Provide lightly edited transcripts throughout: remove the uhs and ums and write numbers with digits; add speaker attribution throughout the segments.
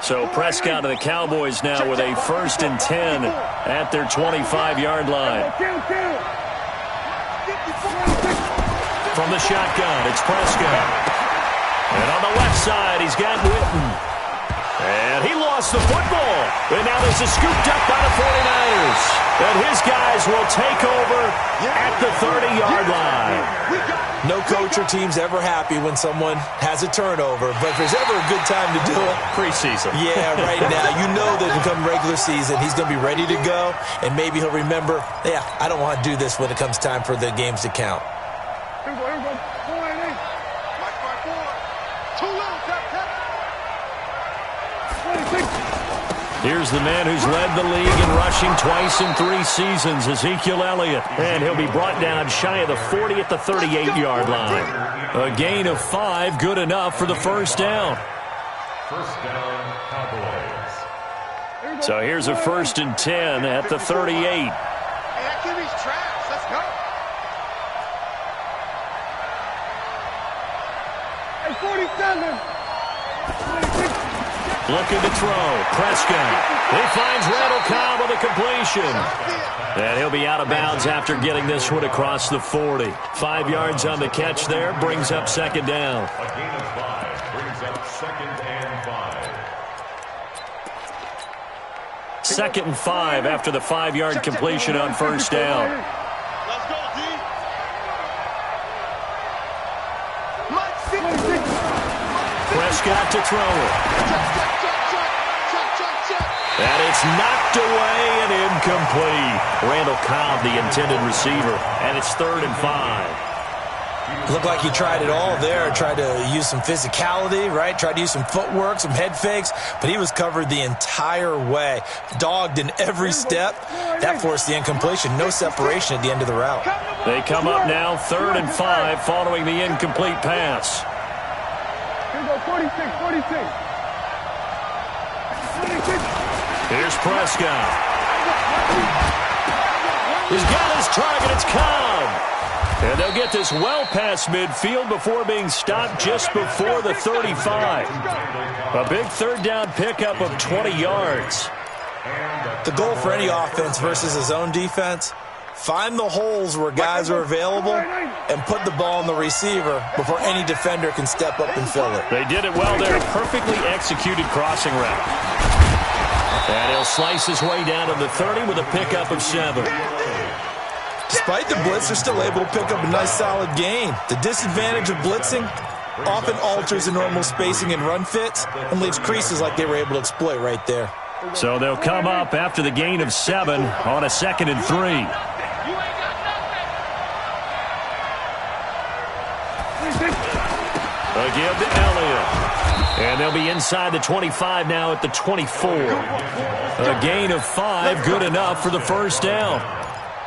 Speaker 1: So Prescott of the Cowboys now with a 1st and 10 at their 25-yard line. From the shotgun, it's Prescott. And on the left side, he's got Witten. And he lost the football. And now this is scooped up by the 49ers. And his guys will take over at the 30-yard line.
Speaker 2: No coach or team's ever happy when someone has a turnover. But if there's ever a good time to do it.
Speaker 1: Preseason.
Speaker 2: Yeah, right now. You know that come regular season, he's going to be ready to go. And maybe he'll remember, yeah, I don't want to do this when it comes time for the games to count.
Speaker 1: Here's the man who's led the league in rushing twice in 3 seasons, Ezekiel Elliott. And he'll be brought down shy of the 40 at the 38-yard line. A gain of 5, good enough for the first down.
Speaker 3: First down, Cowboys.
Speaker 1: So here's a 1st and 10 at the 38.
Speaker 4: Hey, that QB's trash. Let's go. Hey, 47.
Speaker 1: Looking to throw. Prescott. He finds Randall Cobb with a completion. And he'll be out of bounds after getting this one across the 40. 5 yards on the catch there. Brings up 2nd down.
Speaker 3: A gain of 5 brings up 2nd and 5.
Speaker 1: 2nd and 5 after the 5-yard completion on 1st down.
Speaker 4: Let's go, D.
Speaker 1: Prescott to throw it. And it's knocked away and incomplete. Randall Cobb, the intended receiver. And it's 3rd and 5.
Speaker 2: Looked like he tried it all there. Tried to use some physicality, right? Tried to use some footwork, some head fakes. But he was covered the entire way. Dogged in every step. That forced the incompletion. No separation at the end of the route.
Speaker 1: They come up now 3rd and 5 following the incomplete pass.
Speaker 4: Here we go, 46.
Speaker 1: Here's Prescott. He's got his target. It's Cobb. And they'll get this well past midfield before being stopped just before the 35. A big 3rd down pickup of 20 yards.
Speaker 2: The goal for any offense versus his own defense, find the holes where guys are available and put the ball on the receiver before any defender can step up and fill it.
Speaker 1: They did it well there. Perfectly executed crossing route. And he'll slice his way down to the 30 with a pickup of 7.
Speaker 2: Despite the blitz, they're still able to pick up a nice solid gain. The disadvantage of blitzing often alters the normal spacing and run fits and leaves creases like they were able to exploit right there.
Speaker 1: So they'll come up after the gain of 7 on a 2nd and 3. Again to Elliott. And they'll be inside the 25 now at the 24. A gain of 5, good enough for the first down.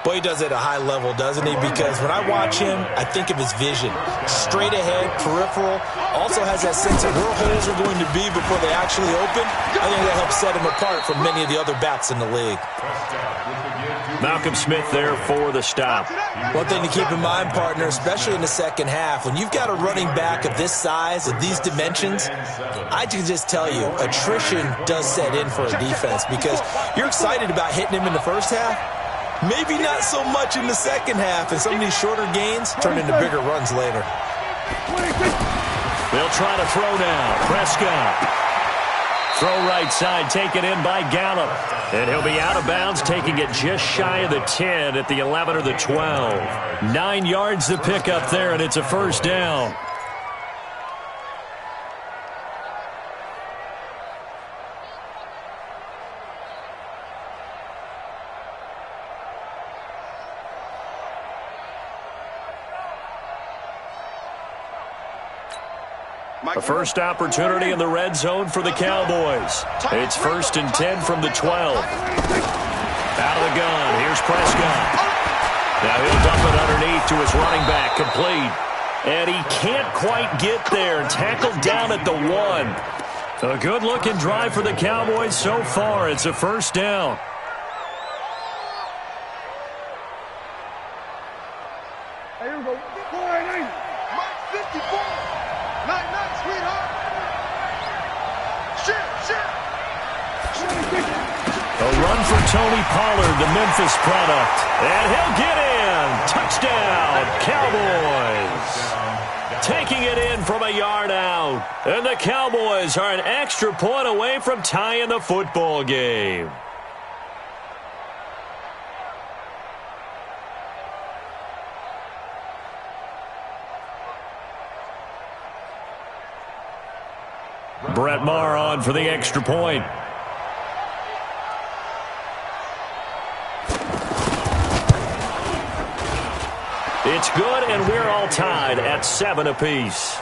Speaker 2: Boy, he does it at a high level, doesn't he? Because when I watch him, I think of his vision. Straight ahead, peripheral. Also has that sense of where holes are going to be before they actually open. I think that helps set him apart from many of the other backs in the league.
Speaker 1: Malcolm Smith there for the stop.
Speaker 2: One thing to keep in mind, partner, especially in the second half, when you've got a running back of this size, of these dimensions, I can just tell you, attrition does set in for a defense because you're excited about hitting him in the first half. Maybe not so much in the second half, and some of these shorter gains turn into bigger runs later.
Speaker 1: They'll try to throw now. Prescott. Throw right side, taken in by Gallup. And he'll be out of bounds, taking it just shy of the 10 at the 11 or the 12. 9 yards to pick up there, and it's a first down. A first opportunity in the red zone for the Cowboys. It's 1st and 10 from the 12. Out of the gun, here's Prescott. Now he'll dump it underneath to his running back, complete. And he can't quite get there. Tackled down at the 1. A good-looking drive for the Cowboys so far. It's a first down.
Speaker 4: Here we go. 4-8. Mike 54. Night, sweetheart. Shit.
Speaker 1: A run for Tony Pollard, the Memphis product. And he'll get in. Touchdown, Cowboys. Taking it in from a yard out. And the Cowboys are an extra point away from tying the football game. Brett Maher on for the extra point. It's good, and we're all tied at 7 apiece.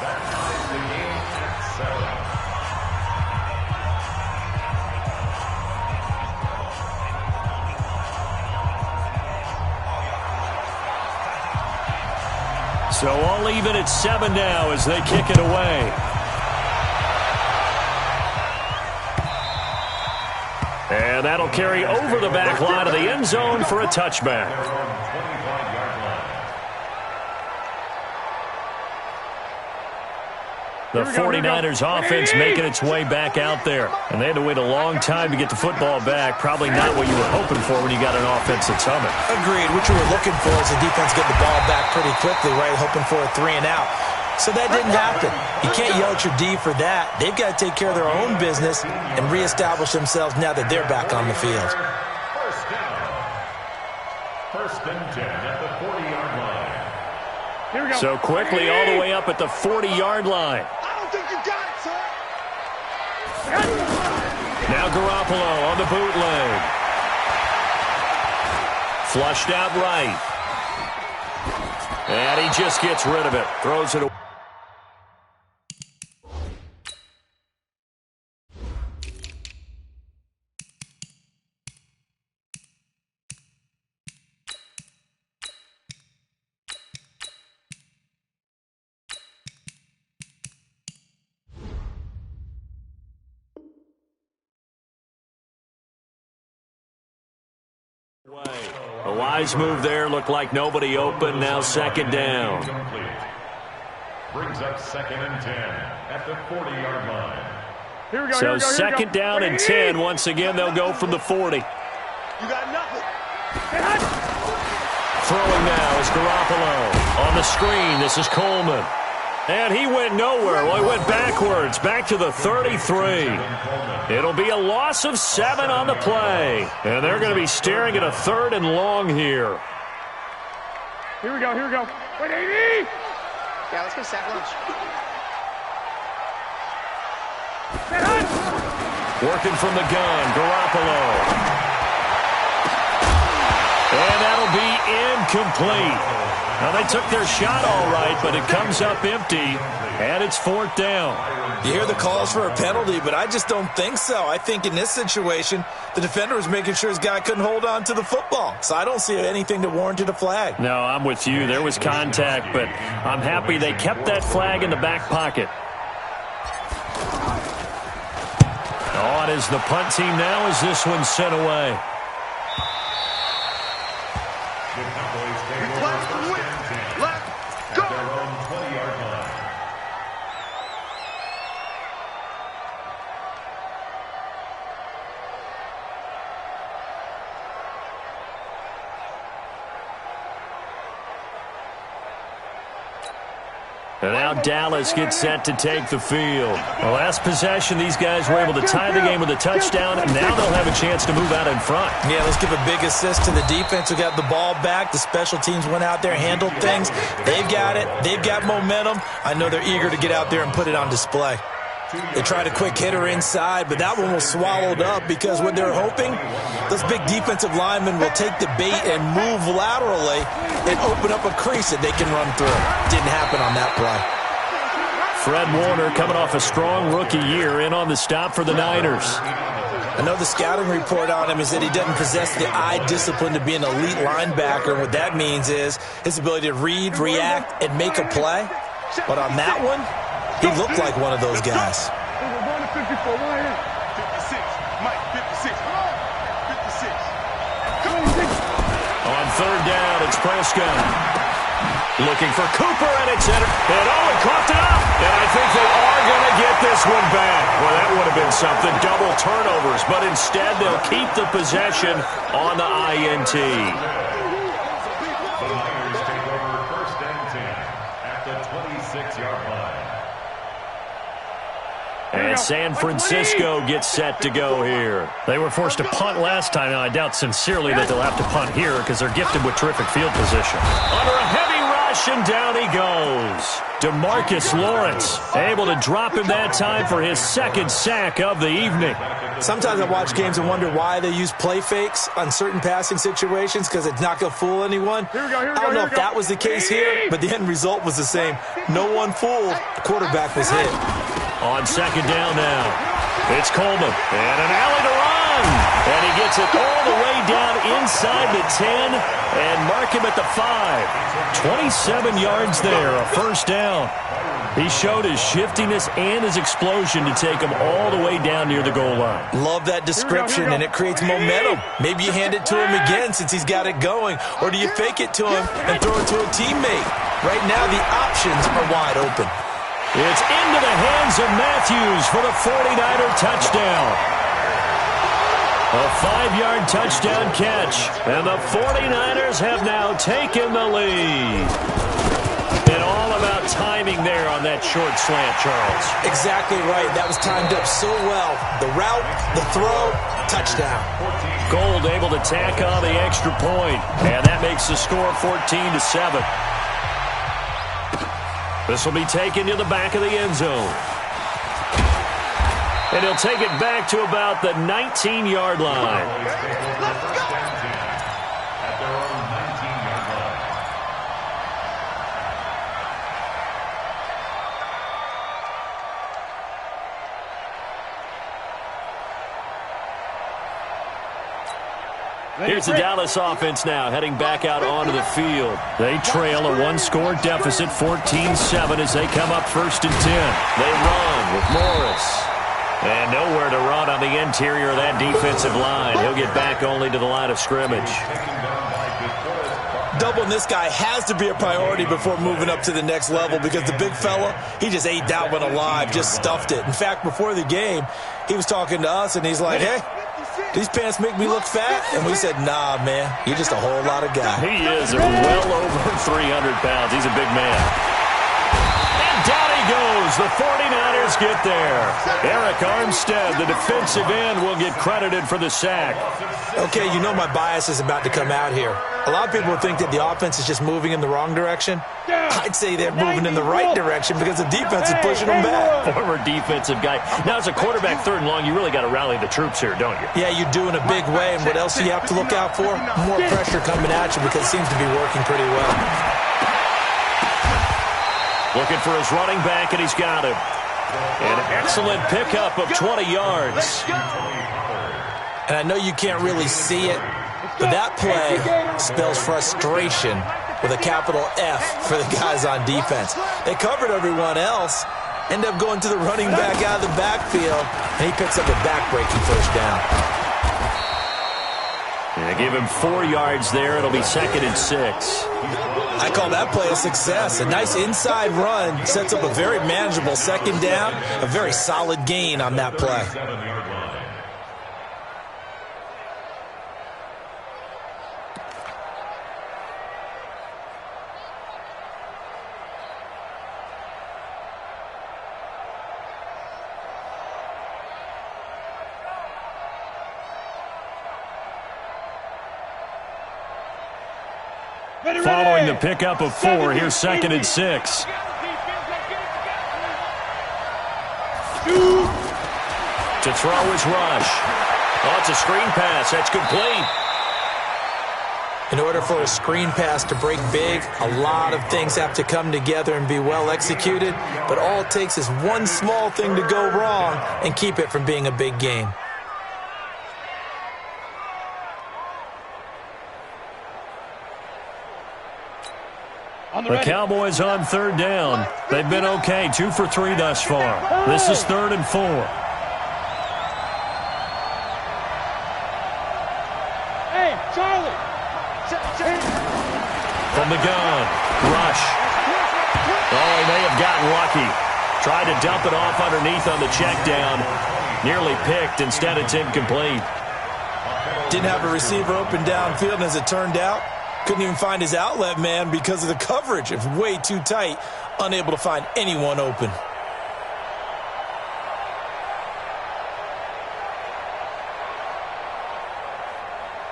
Speaker 1: So all even at 7 now as they kick it away. And that'll carry over the back line of the end zone for a touchback. The 49ers offense making its way back out there. And they had to wait a long time to get the football back. Probably not what you were hoping for when you got an offense that's humming.
Speaker 2: Agreed. What you were looking for is the defense get the ball back pretty quickly, right? Hoping for a 3 and out. So that didn't happen. You can't yell at your D for that. They've got to take care of their own business and reestablish themselves now that they're back on the field.
Speaker 3: First down. First and 10 at the 40-yard line.
Speaker 4: Here we go.
Speaker 1: So quickly all the way up at the 40-yard line.
Speaker 4: I don't think you got it, sir.
Speaker 1: Now Garoppolo on the bootleg. Flushed out right. And he just gets rid of it. Throws it away. A wise move there. Looked like nobody open. Now second down.
Speaker 3: Brings up second and 10 at the 40-yard line.
Speaker 4: Here we go.
Speaker 1: So second down and 10. Once again, they'll go from the 40.
Speaker 4: You got nothing.
Speaker 1: Throwing now is Garoppolo. On the screen, this is Coleman. And he went nowhere. Well, he went backwards, back to the 33. It'll be a loss of 7 on the play. And they're going to be staring at a 3rd and long here.
Speaker 4: Here we go. Wait, 80.
Speaker 5: Yeah, let's go sack lunch.
Speaker 1: Working from the gun, Garoppolo. And that'll be incomplete. Now, they took their shot all right, but it comes up empty, and it's 4th down.
Speaker 2: You hear the calls for a penalty, but I just don't think so. I think in this situation, the defender was making sure his guy couldn't hold on to the football. So I don't see anything that warranted a flag.
Speaker 1: No, I'm with you. There was contact, but I'm happy they kept that flag in the back pocket. Oh, it is the punt team now as this one's sent away. And now Dallas gets set to take the field. The last possession, these guys were able to tie the game with a touchdown, and now they'll have a chance to move out in front.
Speaker 2: Yeah, let's give a big assist to the defense who got the ball back. The special teams went out there, handled things. They've got it. They've got momentum. I know they're eager to get out there and put it on display. They tried a quick hitter inside, but that one was swallowed up because what they're hoping, those big defensive linemen will take the bait and move laterally and open up a crease that they can run through. Didn't happen on that play.
Speaker 1: Fred Warner coming off a strong rookie year in on the stop for the Niners.
Speaker 2: I know the scouting report on him is that he doesn't possess the eye discipline to be an elite linebacker. What that means is his ability to read, react, and make a play. But on that one, he looked like one of those guys.
Speaker 4: 56, Mike, 56. 56.
Speaker 1: On 3rd down, it's Prescott. Looking for Cooper, and it's in. And he coughed it up. And I think they are going to get this one back. Well, that would have been something. Double turnovers. But instead, they'll keep the possession on the INT.
Speaker 3: The Niners take over 1st and 10 at the 26-yard line.
Speaker 1: And San Francisco gets set to go here.
Speaker 6: They were forced to punt last time. Now, I doubt sincerely that they'll have to punt here because they're gifted with terrific field position.
Speaker 1: Under a heavy rush, and down he goes. DeMarcus Lawrence able to drop him that time for his 2nd sack of the evening.
Speaker 2: Sometimes I watch games and wonder why they use play fakes on certain passing situations because it's not going to fool anyone. I don't know if that was the case here, but the end result was the same. No one fooled. The quarterback was hit.
Speaker 1: On 2nd down now, it's Coleman, and an alley to run. And he gets it all the way down inside the 10 and mark him at the 5. 27 yards there, a 1st down. He showed his shiftiness and his explosion to take him all the way down near the goal line.
Speaker 2: Love that description, and it creates momentum. Maybe you hand it to him again since he's got it going, or do you fake it to him and throw it to a teammate? Right now, the options are wide open.
Speaker 1: It's into the hands of Matthews for the 49er touchdown. A 5-yard touchdown catch, and the 49ers have now taken the lead. And all about timing there on that short slant, Charles.
Speaker 2: Exactly right. That was timed up so well. The route, the throw, touchdown.
Speaker 1: Gold able to tack on the extra point, and that makes the score 14-7. This will be taken to the back of the end zone. And he'll take it back to about the 19-yard line.
Speaker 3: Let's go! At their own 19-yard line.
Speaker 1: Here's the Dallas offense now, heading back out onto the field. They trail a 1-score deficit, 14-7, as they come up 1st and 10. They run with Morris. And nowhere to run on the interior of that defensive line. He'll get back only to the line of scrimmage.
Speaker 2: Doubling this guy has to be a priority before moving up to the next level because the big fella, he just ate that one alive, just stuffed it. In fact, before the game, he was talking to us, and he's like, hey, these pants make me look fat? And we said, nah, man, you're just a whole lot of guy.
Speaker 1: He is well over 300 pounds. He's a big man. And down he goes. The 49ers get there. Eric Armstead, the defensive end, will get credited for the sack.
Speaker 2: Okay, you know my bias is about to come out here. A lot of people think that the offense is just moving in the wrong direction. I'd say they're moving in the right direction because the defense is pushing them back.
Speaker 1: Former defensive guy. Now, as a quarterback 3rd and long, you really got to rally the troops here, don't you?
Speaker 2: Yeah, you do in a big way. And what else do you have to look out for? More pressure coming at you because it seems to be working pretty well.
Speaker 1: Looking for his running back, and he's got him. An excellent pickup of 20 yards.
Speaker 2: And I know you can't really see it, but that play spells frustration with a capital F for the guys on defense. They covered everyone else, end up going to the running back out of the backfield, and he picks up a back-breaking 1st down.
Speaker 1: They give him 4 yards there. It'll be 2nd and 6.
Speaker 2: I call that play a success. A nice inside run sets up a very manageable 2nd down, a very solid gain on that play.
Speaker 3: 7-yard line.
Speaker 1: Following the pickup of 4, here's 2nd and 6. To throw is Rush. Oh, it's a screen pass. That's complete.
Speaker 2: In order for a screen pass to break big, a lot of things have to come together and be well executed, but all it takes is one small thing to go wrong and keep it from being a big game.
Speaker 1: The Cowboys on 3rd down. They've been okay, 2 for 3 thus far. This is 3rd and 4.
Speaker 4: Hey, Charlie!
Speaker 1: From the gun.
Speaker 6: rush. Oh, he may have gotten lucky. Tried to dump it off underneath on the check down. Nearly picked. Instead, it's incomplete.
Speaker 2: Didn't have a receiver open downfield, and as it turned out, couldn't even find his outlet man because of the coverage. It was way too tight, unable to find anyone open.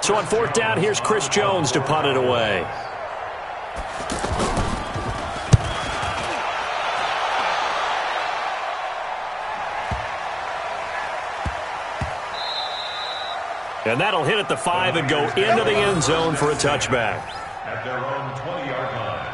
Speaker 6: So on fourth down, here's Chris Jones to punt it away. And that'll hit at the 5 and go into the end zone for a touchback.
Speaker 3: At their own 20-yard line.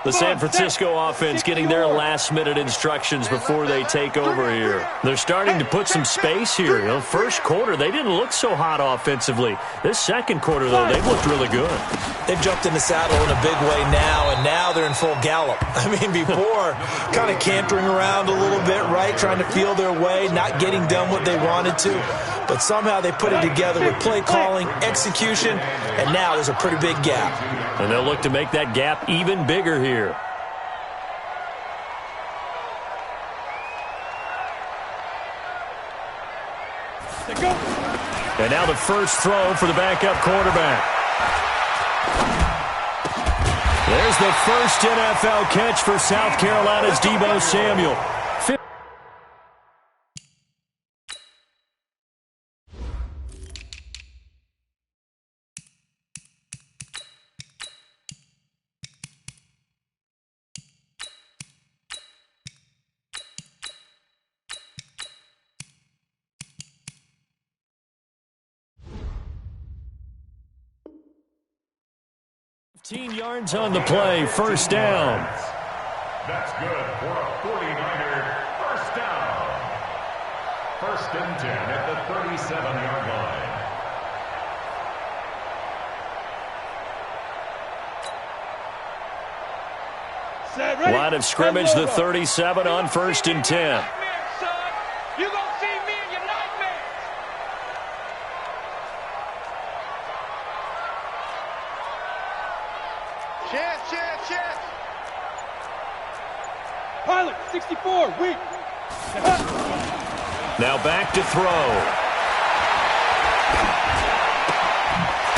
Speaker 6: The San Francisco offense getting their last-minute instructions before they take over here. They're starting to put some space here. You know, first quarter, they didn't look so hot offensively. This second quarter, though, they've looked really good.
Speaker 2: They've jumped in the saddle in a big way now, and now they're in full gallop. I mean, before, kind of cantering around a little bit, right, trying to feel their way, not getting done what they wanted to. But somehow they put it together with play calling, execution, and now there's a pretty big gap.
Speaker 6: And they'll look to make that gap even bigger here. And now the first throw for the backup quarterback. There's the first NFL catch for South Carolina's Deebo Samuel. Yards on the play, first down.
Speaker 3: That's good for a 49er first down. First and 10 at the 37-yard line.
Speaker 6: Line of scrimmage, the 37 on first and 10.
Speaker 4: You gonna see me in your nightmares. Chance. Pilot, 64, weak.
Speaker 6: Now back to throw.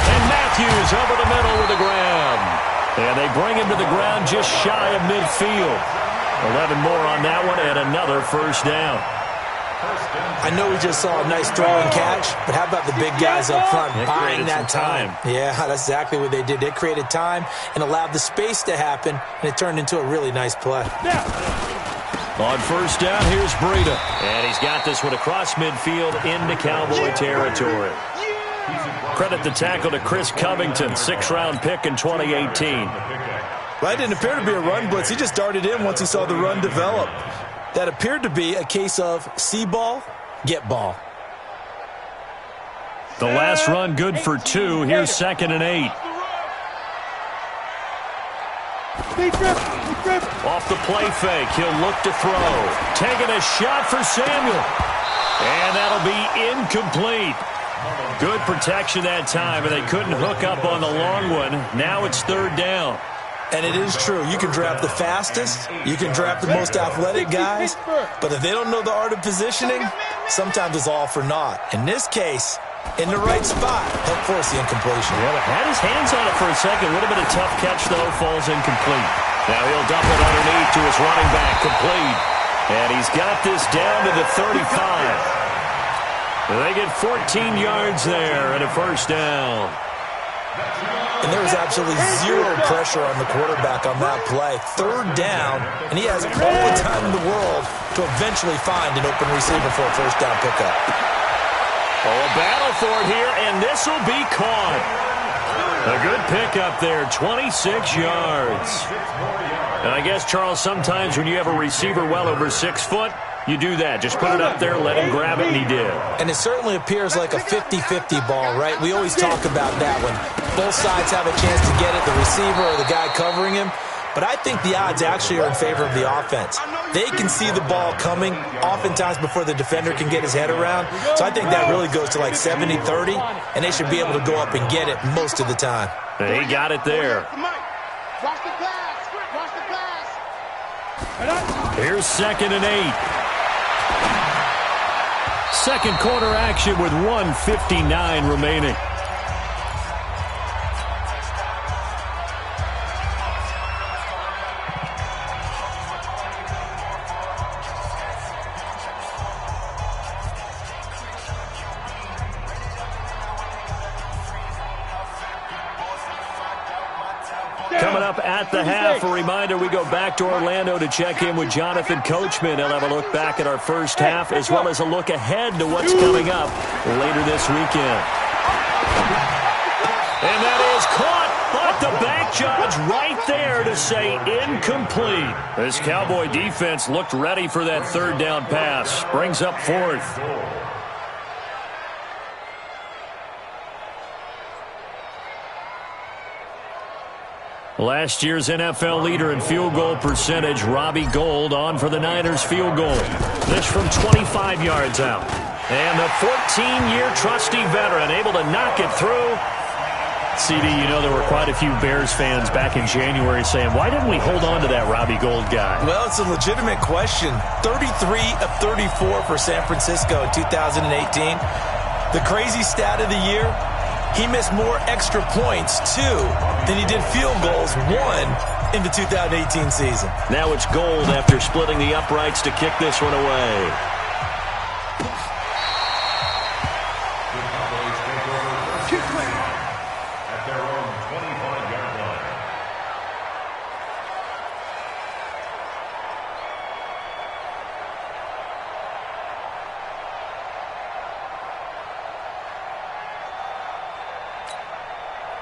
Speaker 6: And Matthews over the middle with the grab. And they bring him to the ground just shy of midfield. 11 more on that one and another first down.
Speaker 2: I know we just saw a nice throw and catch, but how about the big guys up front buying that time? Yeah, that's exactly what they did. They created time and allowed the space to happen, and it turned into a really nice play.
Speaker 6: On first down, here's Breida. And he's got this one across midfield into Cowboy territory. Credit the tackle to Chris Covington, sixth-round pick in 2018.
Speaker 2: Well, it didn't appear to be a run blitz. He just darted in once he saw the run develop. That appeared to be a case of see ball, get ball.
Speaker 6: The last run good for 2. Here's 2nd and 8. Off the play fake, he'll look to throw. Taking a shot for Samuel. And that'll be incomplete. Good protection that time, and they couldn't hook up on the long one. Now it's third down.
Speaker 2: And it is true. You can draft the fastest. You can draft the most athletic guys. But if they don't know the art of positioning, sometimes it's all for naught. In this case, in the right spot, he'll force the incompletion.
Speaker 6: Yeah, but had his hands on it for a second. Would have been a tough catch, though. Falls incomplete. Now he'll dump it underneath to his running back. Complete. And he's got this down to the 35. They get 14 yards there and a first down.
Speaker 2: And there was absolutely zero pressure on the quarterback on that play. Third down, and he has all the time in the world to eventually find an open receiver for a first down pickup.
Speaker 6: Oh, a battle for it here, and this will be caught. A good pickup there, 26 yards. And I guess, Charles, sometimes when you have a receiver well over 6 foot, you do that. Just put it up there, let him grab it, and he did.
Speaker 2: And it certainly appears like a 50-50 ball, right? We always talk about that one. Both sides have a chance to get it, the receiver or the guy covering him. But I think the odds actually are in favor of the offense. They can see the ball coming oftentimes before the defender can get his head around. So I think that really goes to like 70-30, and they should be able to go up and get it most of the time.
Speaker 6: He got it there.
Speaker 5: Watch the pass. Watch the pass.
Speaker 6: Here's 2nd and 8. Second quarter action with 1:59 remaining. Coming up at the half, a reminder, we go back to Orlando to check in with Jonathan Coachman. He'll have a look back at our first half as well as a look ahead to what's coming up later this weekend. And that is caught, but the back judge right there to say incomplete. This Cowboy defense looked ready for that third down pass. Brings up 4th. Last year's NFL leader in field goal percentage, Robbie Gould, on for the Niners field goal. This from 25 yards out. And the 14-year trusty veteran able to knock it through. CD, you know there were quite a few Bears fans back in January saying, why didn't we hold on to that Robbie Gould guy?
Speaker 2: Well, it's a legitimate question. 33 of 34 for San Francisco in 2018. The crazy stat of the year, he missed more extra points, 2, than he did field goals, 1, in the 2018 season.
Speaker 6: Now it's Gould after splitting the uprights to kick this one away.
Speaker 3: At their own 25-yard line.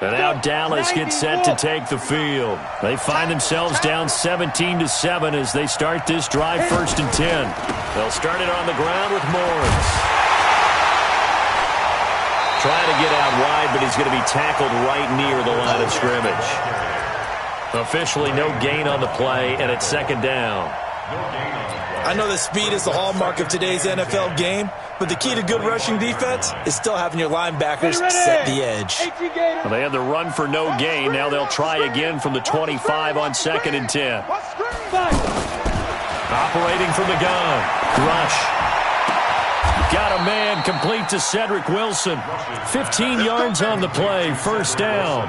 Speaker 6: And now Dallas gets set to take the field. They find themselves down 17-7 as they start this drive 1st and 10. They'll start it on the ground with Morris. Trying to get out wide, but he's going to be tackled right near the line of scrimmage. Officially no gain on the play, and it's 2nd down.
Speaker 2: I know that speed is the hallmark of today's NFL game, but the key to good rushing defense is still having your linebackers set the edge.
Speaker 6: Well, they had the run for no gain. Now they'll try again from the 25 on 2nd and 10. Operating from the gun. Rush. Got a man complete to Cedric Wilson. 15 yards on the play. 1st down.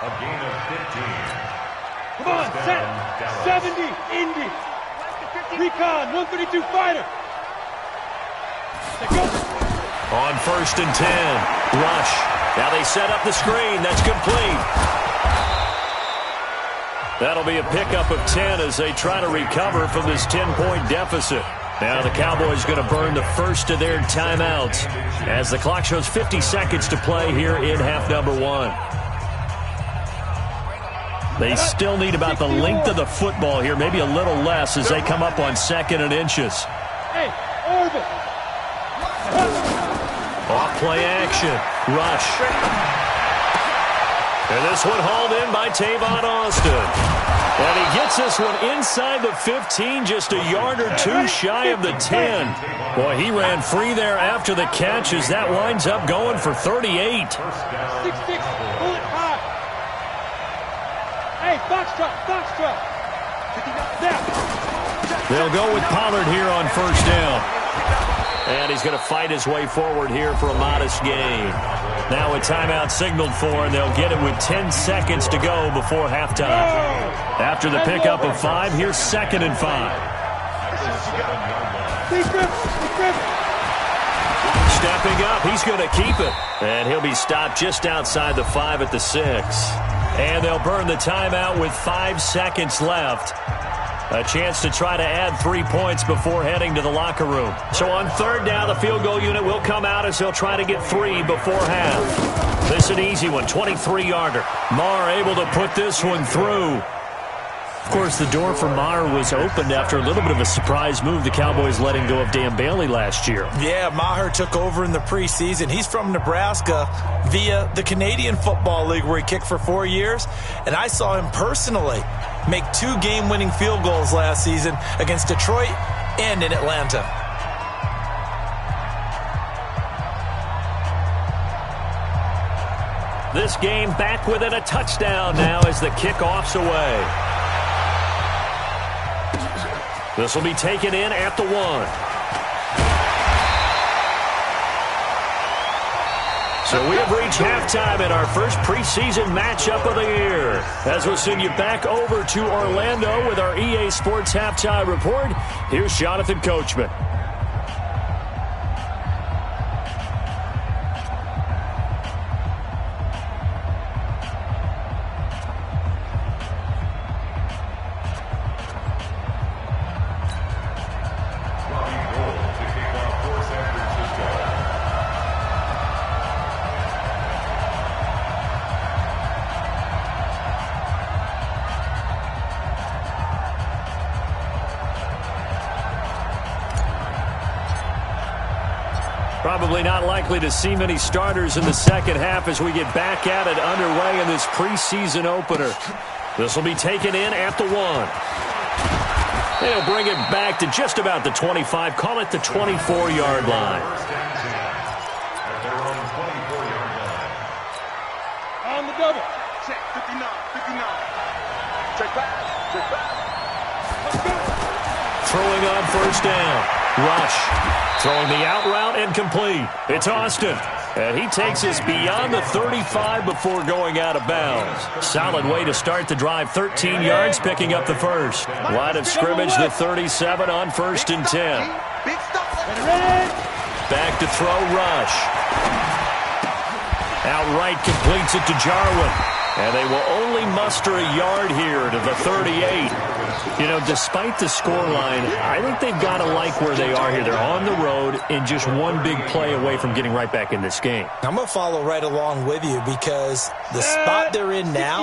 Speaker 3: A gain of 15.
Speaker 4: Come on, set. 70, Indy. Recon, 132 fighter.
Speaker 6: On 1st and 10. Rush. Now they set up the screen. That's complete. That'll be a pickup of 10 as they try to recover from this 10-point deficit. Now the Cowboys going to burn the first of their timeouts as the clock shows 50 seconds to play here in half number 1. They still need about the length of the football here, maybe a little less as they come up on 2nd and inches.
Speaker 4: Hey, Orville.
Speaker 6: Off play action. Rush. And this one hauled in by Tavon Austin. And he gets this one inside the 15, just a yard or 2 shy of the 10. Boy, he ran free there after the catch as that winds up going for 38.
Speaker 4: 6-6, bullet high. Hey, box truck.
Speaker 6: They'll go with Pollard here on 1st down. And he's going to fight his way forward here for a modest gain. Now a timeout signaled for, and they'll get it with 10 seconds to go before halftime. After the pickup of 5, here's 2nd and 5. Stepping up, he's going to keep it. And he'll be stopped just outside the 5 at the 6. And they'll burn the timeout with 5 seconds left. A chance to try to add 3 points before heading to the locker room. So on 3rd down, the field goal unit will come out as they'll try to get 3 before half. This is an easy one, 23-yarder. Marr able to put this one through. Of course, the door for Maher was opened after a little bit of a surprise move. The Cowboys letting go of Dan Bailey last year.
Speaker 2: Yeah, Maher took over in the preseason. He's from Nebraska via the Canadian Football League where he kicked for 4 years. And I saw him personally make 2 game-winning field goals last season against Detroit and in Atlanta.
Speaker 6: This game back within a touchdown now as the kickoff's away. This will be taken in at the 1. So we have reached halftime in our first preseason matchup of the year. As we'll send you back over to Orlando with our EA Sports Halftime Report, here's Jonathan Coachman. Probably not likely to see many starters in the second half as we get back at it underway in this preseason opener. This will be taken in at the 1. They'll bring it back to just about the 25. Call it the 24-yard line.
Speaker 4: On the double.
Speaker 5: Check 59, 59. Check back, check back. Let's go.
Speaker 6: Throwing on first down. Rush. Throwing the out route and complete. It's Austin. And he takes us beyond the 35 before going out of bounds. Solid way to start the drive. 13 yards, picking up the first. Line of scrimmage, the 37 on 1st and 10. Back to throw, Rush. Outright completes it to Jarwin. And they will only muster a yard here to the 38. You know, despite the scoreline, I think they've got to like where they are here. They're on the road and just one big play away from getting right back in this game.
Speaker 2: I'm going to follow right along with you because the spot they're in now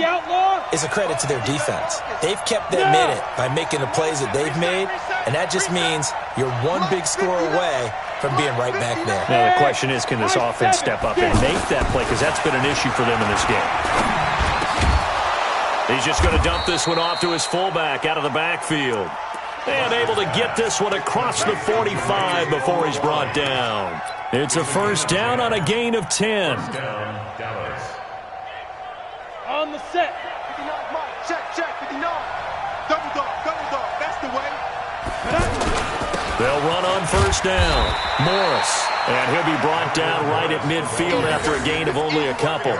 Speaker 2: is a credit to their defense. They've kept them in it by making the plays that they've made, and that just means you're one big score away from being right back there.
Speaker 6: Now, the question is, can this offense step up and make that play? Because that's been an issue for them in this game. He's just going to dump this one off to his fullback out of the backfield. And able to get this one across the 45 before he's brought down. It's a first down on a gain of 10.
Speaker 4: On the set.
Speaker 5: 59, Mike. Check, 59. Double dog. That's the way.
Speaker 6: They'll run on first down. Morris. And he'll be brought down right at midfield after a gain of only a couple.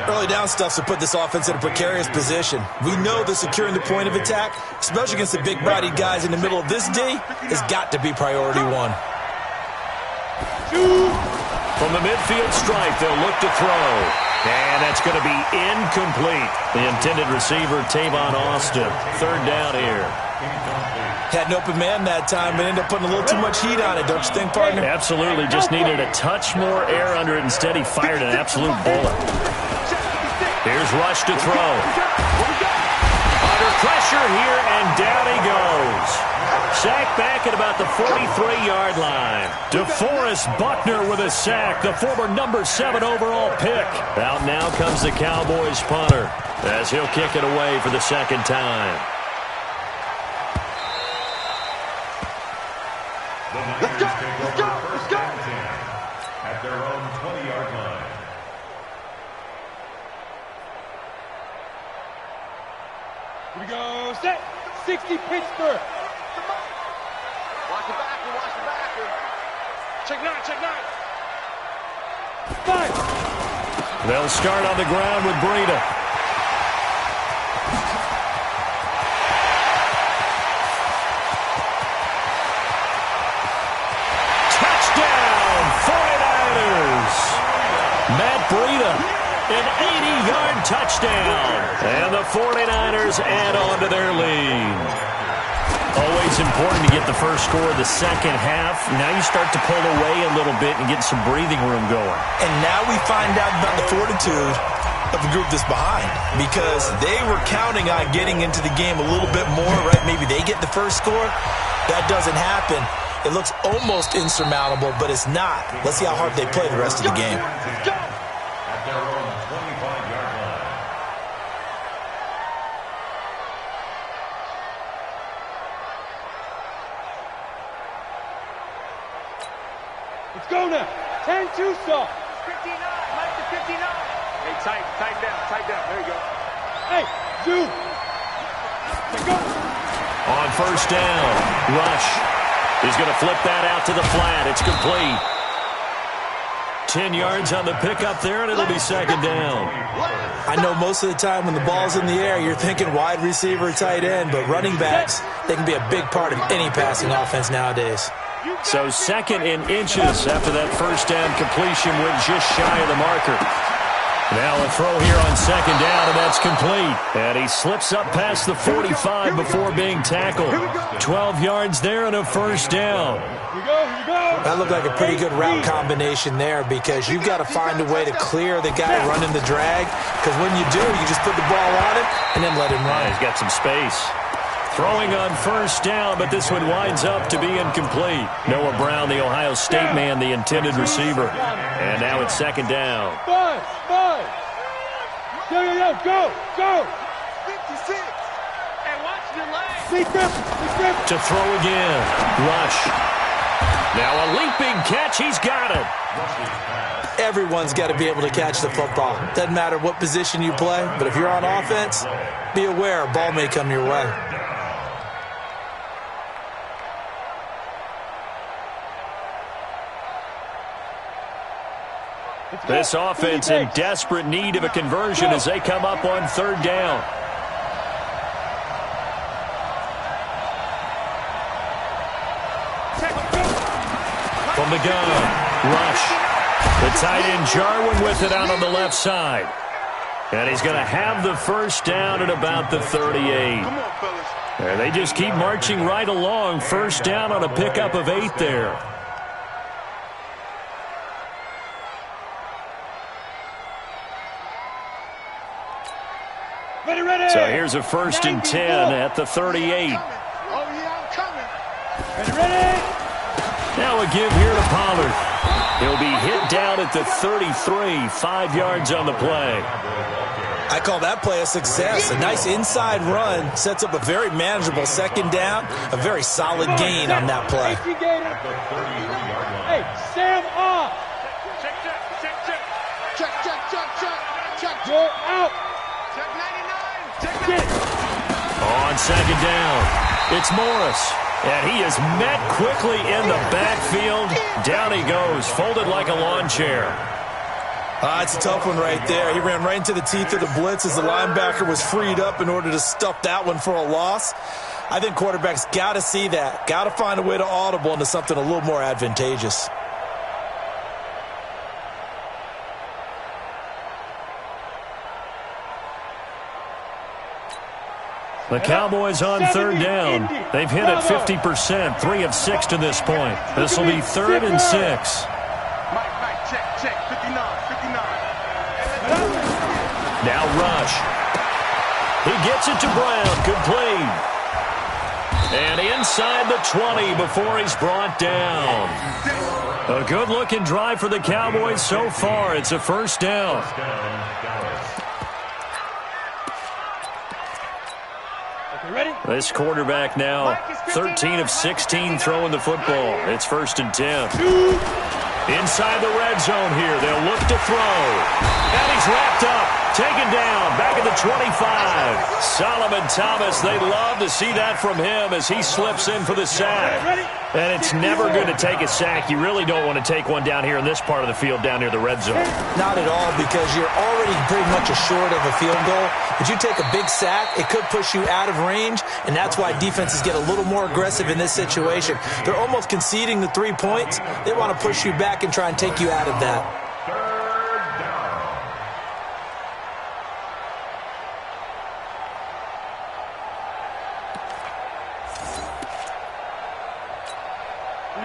Speaker 2: Early down stuff to put this offense in a precarious position. We know that securing the point of attack, especially against the big-bodied guys in the middle of this D, has got to be priority 1.
Speaker 6: From the midfield stripe, they'll look to throw. And that's going to be incomplete. The intended receiver, Tavon Austin. 3rd down here.
Speaker 2: Had an open man that time, but ended up putting a little too much heat on it, don't you think, partner?
Speaker 6: Absolutely. Just needed a touch more air under it. Instead, he fired an absolute bullet. Here's Rush to throw. Under pressure here, and down he goes. Sack back at about the 43-yard line. DeForest Buckner with a sack, the former number 7 overall pick. Out now comes the Cowboys punter as he'll kick it away for the 2nd time.
Speaker 5: Let's go.
Speaker 3: At their own 20-yard line.
Speaker 4: Here we go. Set. 60 Pittsburgh.
Speaker 5: Watch the backer. Check 9.
Speaker 4: 5.
Speaker 6: They'll start on the ground with Breida. Matt Breida, an 80-yard touchdown. And the 49ers add on to their lead. Always important to get the first score of the second half. Now you start to pull away a little bit and get some breathing room going.
Speaker 2: And now we find out about the fortitude of the group that's behind because they were counting on getting into the game a little bit more, right? Maybe they get the first score. That doesn't happen. It looks almost insurmountable, but it's not. Let's see how hard they play the rest of the game.
Speaker 3: At their own 25-yard line.
Speaker 4: Let's go now. 10-2 stop.
Speaker 5: 59. Mike to 59. Hey, tighten down. There you go.
Speaker 4: Hey, Zoo. Let's go.
Speaker 1: On first down, Rush. He's going to flip that out to the flat. It's complete. 10 yards on the pickup there, and it'll be second down.
Speaker 2: I know most of the time when the ball's in the air, you're thinking wide receiver, tight end, but running backs, they can be a big part of any passing offense nowadays.
Speaker 1: So second in inches after that first down completion went just shy of the marker. Now a throw here on second down, and that's complete. And he slips up past the 45 before being tackled. 12 yards there and a first down.
Speaker 4: Here we go.
Speaker 2: That looked like a pretty good route combination there because you've got to find a way to clear the guy running the drag because when you do, you just put the ball on him and then let him run.
Speaker 1: He's got some space. Throwing on first down, but this one winds up to be incomplete. Noah Brown, the Ohio State man, the intended receiver. And now it's second down.
Speaker 4: Five. Go.
Speaker 5: 56. Hey, watch your legs.
Speaker 1: To throw again. Rush. Now a leaping catch. He's got it.
Speaker 2: Everyone's got to be able to catch the football. Doesn't matter what position you play, but if you're on offense, be aware a ball may come your way.
Speaker 1: This offense in desperate need of a conversion as they come up on third down. From the gun, Rush. The tight end Jarwin with it out on the left side. And he's going to have the first down at about the 38.
Speaker 5: Come on, fellas.
Speaker 1: And they just keep marching right along. First down on a pickup of 8 there.
Speaker 4: Ready.
Speaker 1: So here's a first and 10 at the 38.
Speaker 5: Oh, yeah, I'm coming.
Speaker 4: Ready.
Speaker 1: Now a give here to Pollard. He'll be hit down at the 33, 5 yards on the play.
Speaker 2: I call that play a success. A nice inside run sets up a very manageable second down, a very solid gain on that play.
Speaker 4: Hey, Sam off.
Speaker 5: Check.
Speaker 4: You're out.
Speaker 5: Check 99. Check 99.
Speaker 1: On second down, it's Morris. And he is met quickly in the backfield. Down he goes, folded like a lawn chair.
Speaker 2: It's a tough one right there. He ran right into the teeth of the blitz as the linebacker was freed up in order to stuff that one for a loss. I think quarterbacks got to see that. Got to find a way to audible into something a little more advantageous.
Speaker 1: The Cowboys on third down. They've hit it 50%, 3 of 6 to this point. This will be 3rd and 6.
Speaker 5: Mike, check. 59.
Speaker 1: Now Rush. He gets it to Brown, complete. And inside the 20 before he's brought down. A good-looking drive for the Cowboys so far. It's a first down.
Speaker 4: Ready?
Speaker 1: This quarterback now 13 of 16 throwing the football. It's 1st and 10. Inside the red zone here. They'll look to throw. And he's wrapped up. Taken down. Back at the 25. Solomon Thomas. They love to see that from him as he slips in for the sack. And it's never good to take a sack. You really don't want to take one down here in this part of the field down near the red zone.
Speaker 2: Not at all, because you're already pretty much assured of a field goal. But you take a big sack, it could push you out of range, and that's why defenses get a little more aggressive in this situation. They're almost conceding the 3 points. They want to push you back and try and take you out of that.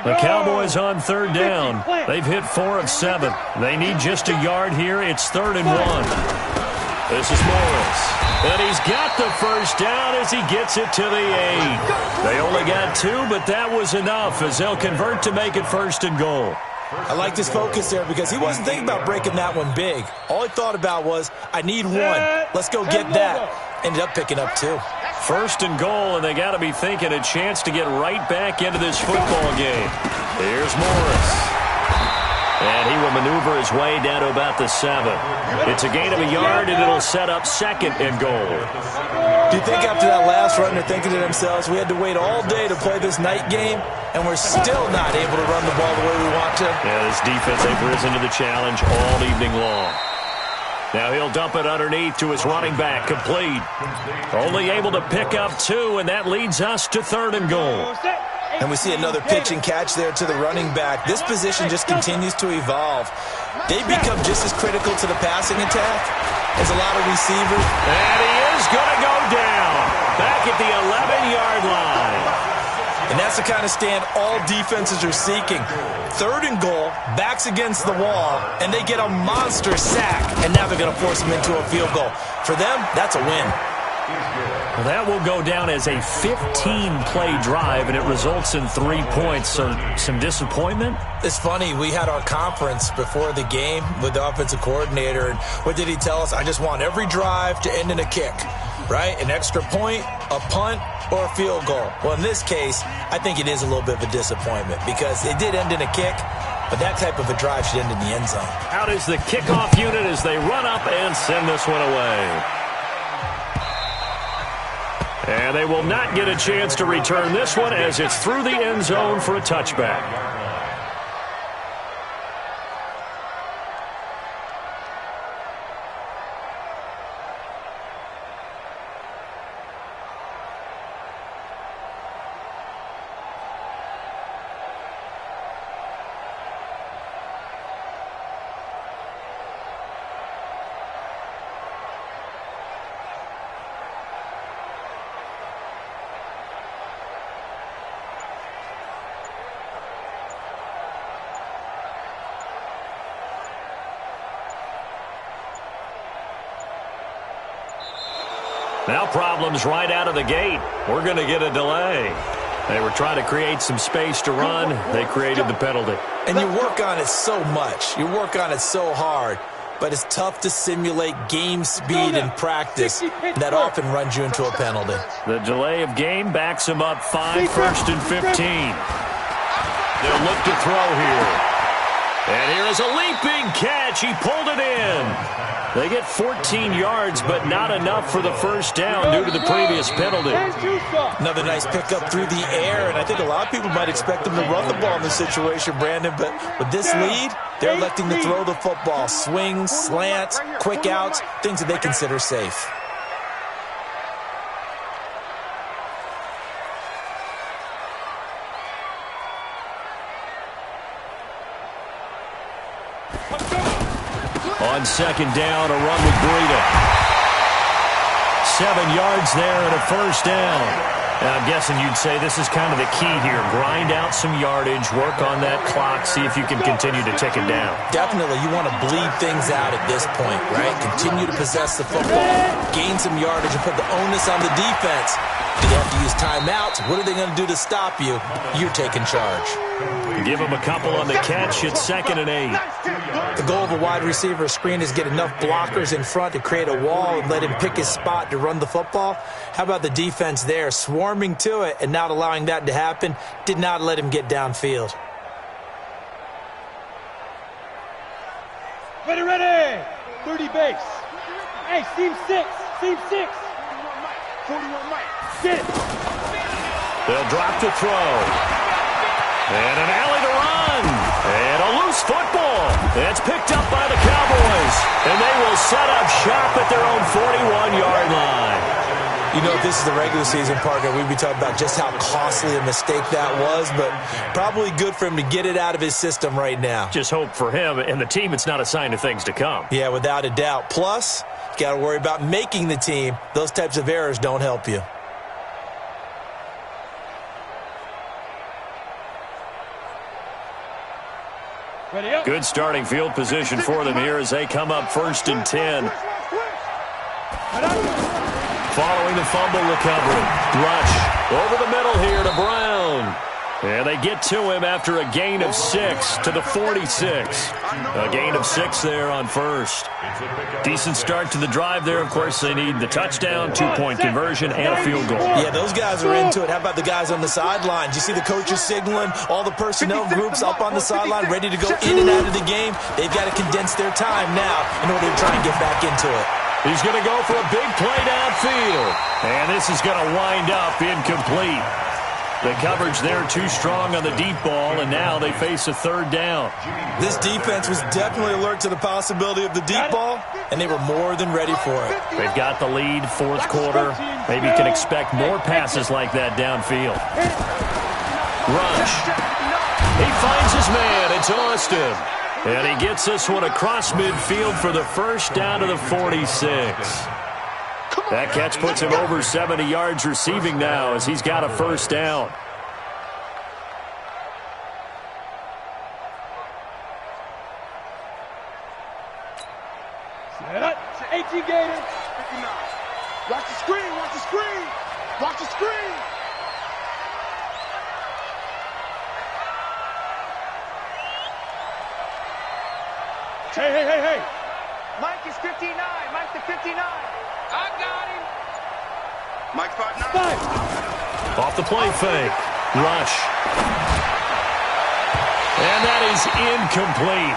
Speaker 1: The Cowboys on third down. They've hit 4 of 7. They need just a yard here. It's 3rd and 1. This is Morris. And he's got the first down as he gets it to the 8. They only got 2, but that was enough as they'll convert to make it 1st and goal.
Speaker 2: I like his focus there because he wasn't thinking about breaking that one big. All he thought about was, I need 1. Let's go get that. Ended up picking up 2.
Speaker 1: 1st and goal, and they got to be thinking a chance to get right back into this football game. Here's Morris. And he will maneuver his way down to about the 7. It's a gain of a yard, and it'll set up 2nd and goal.
Speaker 2: Do you think after that last run they're thinking to themselves, we had to wait all day to play this night game, and we're still not able to run the ball the way we want to?
Speaker 1: Yeah, this defense, they've risen to the challenge all evening long. Now he'll dump it underneath to his running back, complete. Only able to pick up 2, and that leads us to 3rd and goal.
Speaker 2: And we see another pitch and catch there to the running back. This position just continues to evolve. They become just as critical to the passing attack as a lot of receivers.
Speaker 1: And he is going to go down back at the 11-yard line.
Speaker 2: And that's the kind of stand all defenses are seeking. 3rd and goal, backs against the wall, and they get a monster sack. And now they're going to force them into a field goal. For them, that's a win.
Speaker 1: Well, that will go down as a 15-play drive, and it results in 3 points. So some disappointment?
Speaker 2: It's funny. We had our conference before the game with the offensive coordinator, and what did he tell us? I just want every drive to end in a kick, right? An extra point, a punt, or a field goal. Well, in this case, I think it is a little bit of a disappointment because it did end in a kick, but that type of a drive should end in the end zone.
Speaker 1: Out is the kickoff unit as they run up and send this one away. And they will not get a chance to return this one as it's through the end zone for a touchback. Now problems right out of the gate. We're going to get a delay. They were trying to create some space to run. They created the penalty.
Speaker 2: And you work on it so much. You work on it so hard. But it's tough to simulate game speed in practice. That often runs you into a penalty.
Speaker 1: The delay of game backs him up 5, 1st and 15. They'll look to throw here. And here is a leaping catch. He pulled it in. They get 14 yards, but not enough for the first down due to the previous penalty.
Speaker 2: Another nice pickup through the air, and I think a lot of people might expect them to run the ball in this situation, Brandon, but with this lead, they're electing to throw the football. Swings, slants, quick outs, things that they consider safe.
Speaker 1: On 2nd down, a run with Breida. 7 yards there and a first down. And I'm guessing you'd say this is kind of the key here. Grind out some yardage, work on that clock, see if you can continue to tick it down.
Speaker 2: Definitely. You want to bleed things out at this point, right? Continue to possess the football, gain some yardage, and put the onus on the defense. Do they have to use timeouts? What are they going to do to stop you? You're taking charge.
Speaker 1: Give him a couple on the catch. It's 2nd and 8.
Speaker 2: The goal of a wide receiver screen is get enough blockers in front to create a wall and let him pick his spot to run the football. How about the defense there, swarming to it and not allowing that to happen? Did not let him get downfield.
Speaker 4: Ready. 30 base. Hey, seam 6. 41 Mike. Get it.
Speaker 1: They'll drop to throw. And an alley to run. And a loose football. It's picked up by the Cowboys. And they will set up shop at their own 41-yard line.
Speaker 2: You know, if this is the regular season, partner, we'd be talking about just how costly a mistake that was, but probably good for him to get it out of his system right now.
Speaker 1: Just hope for him and the team it's not a sign of things to come.
Speaker 2: Yeah, without a doubt. Plus, you got to worry about making the team. Those types of errors don't help you.
Speaker 1: Good starting field position for them here as they come up 1st and 10. Following the fumble recovery, Rush over the middle here to Brown. And they get to him after a gain of 6 to the 46. A gain of 6 there on first. Decent start to the drive there. Of course, they need the touchdown, 2-point conversion, and a field goal.
Speaker 2: Yeah, those guys are into it. How about the guys on the sidelines? You see the coaches signaling, all the personnel groups up on the sideline ready to go in and out of the game. They've got to condense their time now in order to try and get back into it.
Speaker 1: He's going to go for a big play downfield. And this is going to wind up incomplete. The coverage there too strong on the deep ball, and now they face a third down.
Speaker 2: This defense was definitely alert to the possibility of the deep ball, and they were more than ready for it.
Speaker 1: They've got the lead, fourth quarter. Maybe you can expect more passes like that downfield. Rush. He finds his man. It's Austin. And he gets this one across midfield for the first down to the 46. That catch puts him over 70 yards receiving now as he's got a first down.
Speaker 4: Set up. 18 Gators.
Speaker 5: 59. Watch the screen. Watch the screen. Watch the screen.
Speaker 4: Hey.
Speaker 5: Mike is 59. Mike to 59. I got him. Mike 5'9".
Speaker 1: Off the play fake. Rush. And that is incomplete.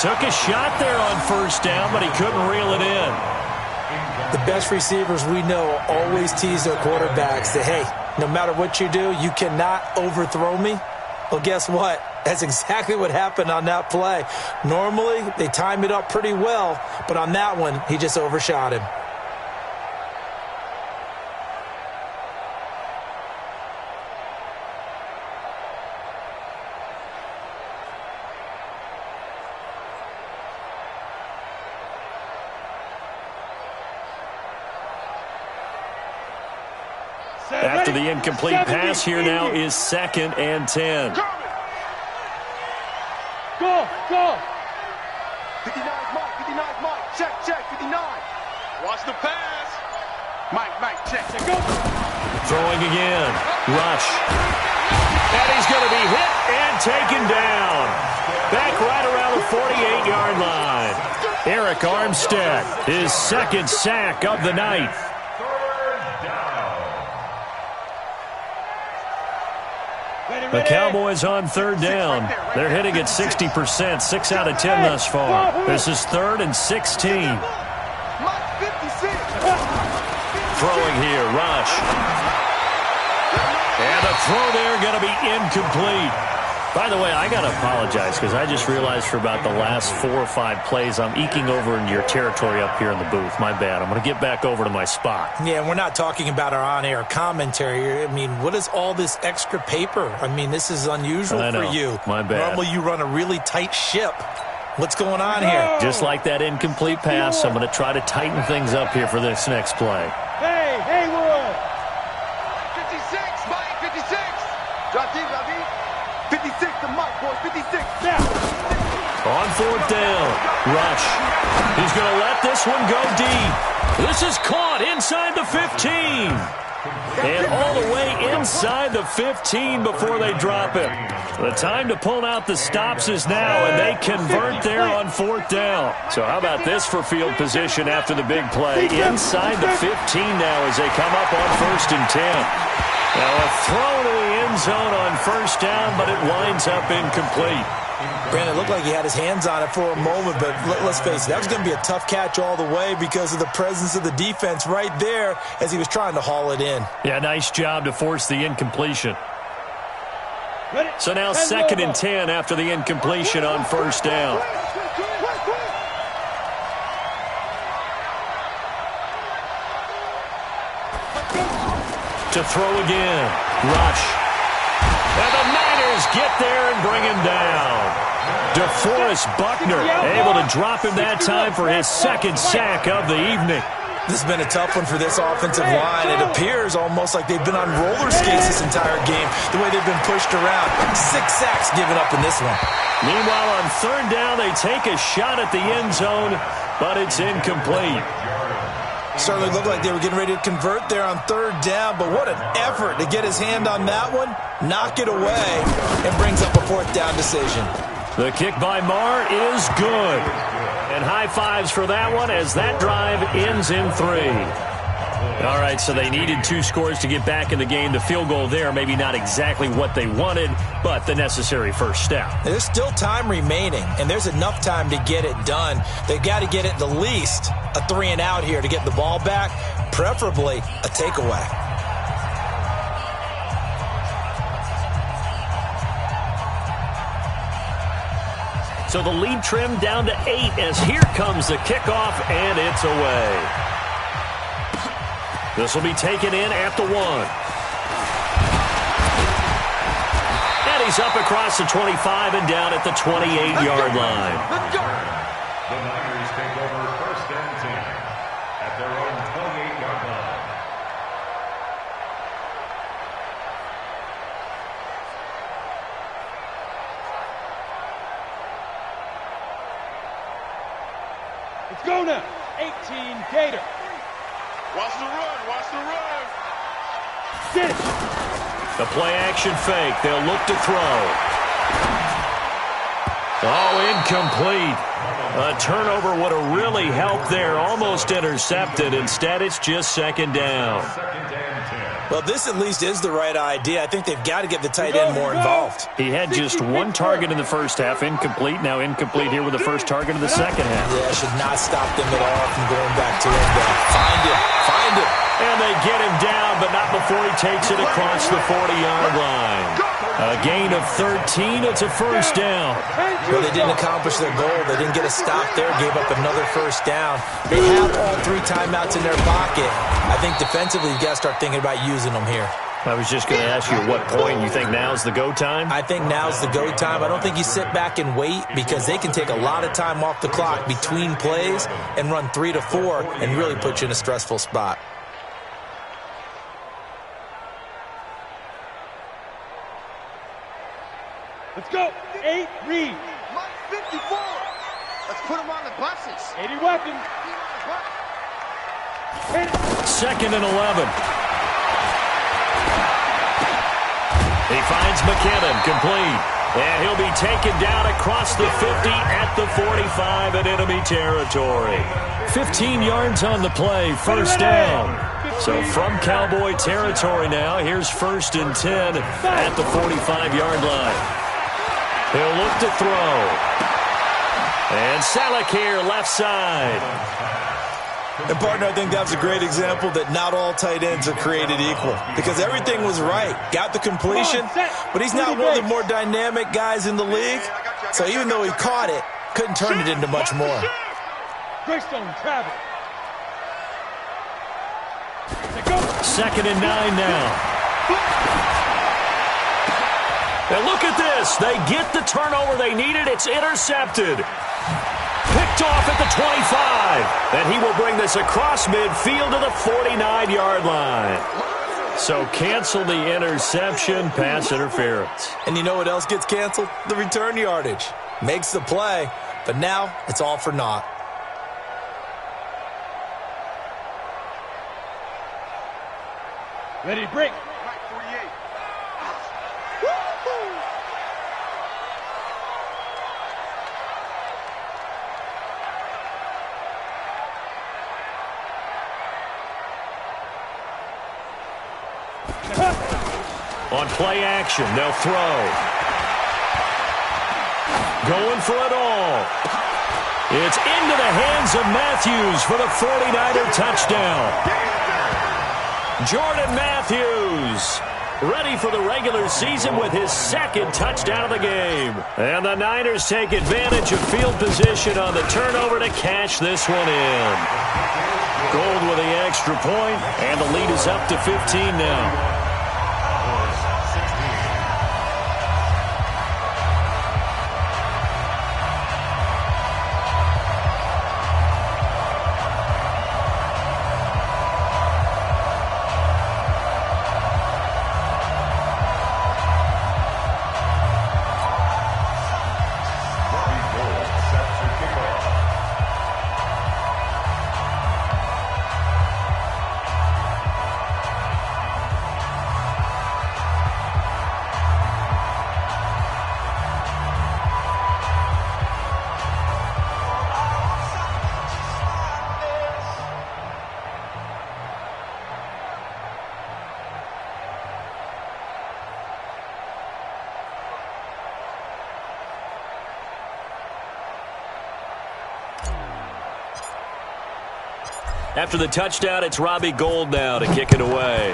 Speaker 1: Took a shot there on first down, but he couldn't reel it in.
Speaker 2: The best receivers we know always tease their quarterbacks that, hey, no matter what you do, you cannot overthrow me. Well, guess what? That's exactly what happened on that play. Normally, they time it up pretty well, but on that one, he just overshot him.
Speaker 1: After the incomplete pass, here now is 2nd and 10.
Speaker 4: Go.
Speaker 5: 59 Mike. Check. 59. Watch the pass. Mike, check.
Speaker 4: Go.
Speaker 1: Throwing again. Rush. And he's going to be hit and taken down. Back right around the 48-yard line. Eric Armstead, his 2nd sack of the night. The Cowboys on 3rd down. They're hitting at 60%, 6 out of 10 thus far. This is 3rd and 16. Throwing here, Rush. And the throw there going to be incomplete. By the way, I got to apologize because I just realized for about the last 4 or 5 plays, I'm eking over into your territory up here in the booth. My bad. I'm going to get back over to my spot.
Speaker 2: Yeah, we're not talking about our on-air commentary. I mean, what is all this extra paper? I mean, this is unusual for you.
Speaker 1: My bad.
Speaker 2: Normally, you run a really tight ship. What's going on here?
Speaker 1: Just like that incomplete pass, I'm going to try to tighten things up here for this next play.
Speaker 4: Hey, Haywood.
Speaker 5: 56, Mike, 56. Drop deep. 56 to Mike, boys, 56.
Speaker 4: Yeah.
Speaker 1: On 4th down, Rush. He's going to let this one go deep. This is caught inside the 15. And all the way inside the 15 before they drop it. The time to pull out the stops is now, and they convert there on 4th down. So how about this for field position after the big play? Inside the 15 now as they come up on 1st and 10. Now a throw to the end zone on 1st down, but it winds up incomplete.
Speaker 2: Brandon, it looked like he had his hands on it for a moment, but let's face it, that was going to be a tough catch all the way because of the presence of the defense right there as he was trying to haul it in.
Speaker 1: Yeah, nice job to force the incompletion. So now 2nd and 10 after the incompletion on 1st down. To throw again. Rush. And the Niners get there and bring him down. DeForest Buckner able to drop him that time for his 2nd sack of the evening.
Speaker 2: This has been a tough one for this offensive line. It appears almost like they've been on roller skates this entire game, the way they've been pushed around. 6 sacks given up in this one.
Speaker 1: Meanwhile, on 3rd down, they take a shot at the end zone, but it's incomplete.
Speaker 2: Certainly looked like they were getting ready to convert there on third down, but what an effort to get his hand on that one, knock it away, and brings up a fourth down decision.
Speaker 1: The kick by Marr is good. And high fives for that one as that drive ends in 3. All right, so they needed 2 scores to get back in the game. The field goal there, maybe not exactly what they wanted, but the necessary first step.
Speaker 2: There's still time remaining, and there's enough time to get it done. They've got to get it the least a 3-and-out here to get the ball back, preferably a takeaway.
Speaker 1: So the lead trimmed down to 8 as here comes the kickoff, and it's away. This will be taken in at the 1. And he's up across the 25 and down at the 28-yard line.
Speaker 3: The Niners take over first and 10 at their own 28-yard line.
Speaker 4: Let's go now. 18 Gator.
Speaker 5: Watch the run. Watch the run.
Speaker 4: Sit.
Speaker 1: The play-action fake. They'll look to throw. Oh, incomplete. A turnover would have really helped there. Almost intercepted. Instead, it's just second down.
Speaker 2: Well, this at least is the right idea. I think they've got to get the tight end more involved.
Speaker 1: He had just 1 target in the first half. Incomplete. Now incomplete here with the first target of the second half.
Speaker 2: Yeah, should not stop them at all from going back to him. Find him. Find him.
Speaker 1: And they get him down, but not before he takes it across the 40-yard line. A gain of 13. It's a first down.
Speaker 2: Well, they didn't accomplish their goal. They didn't get a stop there. Gave up another first down. They have all 3 timeouts in their pocket. I think defensively, you've got to start thinking about using them here.
Speaker 1: I was just going to ask you at what point you think now's the go time?
Speaker 2: I think now's the go time. I don't think you sit back and wait because they can take a lot of time off the clock between plays and run 3 to 4 and really put you in a stressful spot.
Speaker 4: Let's go. 8 Reed.
Speaker 5: Mike 54. Let's put him on the buses.
Speaker 4: 80 weapons.
Speaker 1: Second and 11. He finds McKinnon, complete. And he'll be taken down across the 50 at the 45 in enemy territory. 15 yards on the play, first down. So from Cowboy territory now, here's first and 10 at the 45-yard line. He'll look to throw. And Salek here, left side.
Speaker 2: And, partner, I think that's a great example that not all tight ends are created equal because everything was right. Got the completion, but he's not one of the more dynamic guys in the league. So even though he caught it, couldn't turn it into much more.
Speaker 4: Greystone travel.
Speaker 1: Second and 9 now. And look at this. They get the turnover they needed. It's intercepted. Picked off at the 25. And he will bring this across midfield to the 49-yard line. So cancel the interception, pass interference.
Speaker 2: And you know what else gets canceled? The return yardage. Makes the play, but now it's all for naught.
Speaker 4: Ready, break.
Speaker 1: On play action, they'll throw. Going for it all. It's into the hands of Matthews for the 49er touchdown. Jordan Matthews ready for the regular season with his second touchdown of the game. And the Niners take advantage of field position on the turnover to cash this one in. Gold with the extra point, and the lead is up to 15 now. After the touchdown, it's Robbie Gould now to kick it away.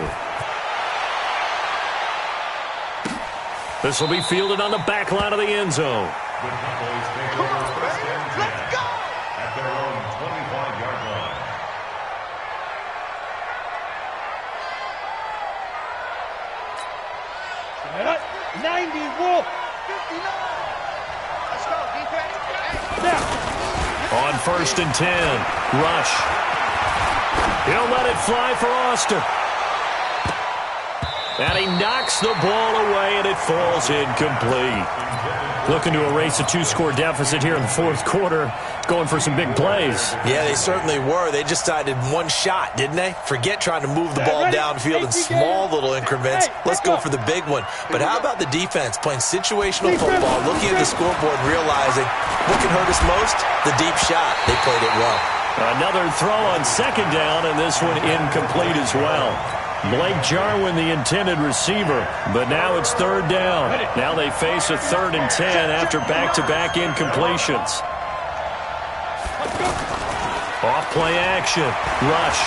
Speaker 1: This will be fielded on the back line of the end zone.
Speaker 3: The Cowboys take over first and 10 at their own 25-yard line.
Speaker 4: Set up. 90, Wolf.
Speaker 5: 59. Let's go, defense.
Speaker 4: Now.
Speaker 1: On first and 10, Rush. He'll let it fly for Austin. And he knocks the ball away, and it falls incomplete. Looking to erase a 2-score deficit here in the fourth quarter. Going for some big plays.
Speaker 2: Yeah, they certainly were. They just decided one shot, didn't they? Forget trying to move the ball downfield in small little increments. Let's go for the big one. But how about the defense playing situational football, looking at the scoreboard and realizing what can hurt us most? The deep shot. They played it well.
Speaker 1: Another throw on second down, and this one incomplete as well. Blake Jarwin, the intended receiver, but now it's third down. Now they face a 3rd and 10 after back-to-back incompletions. Off play action. Rush.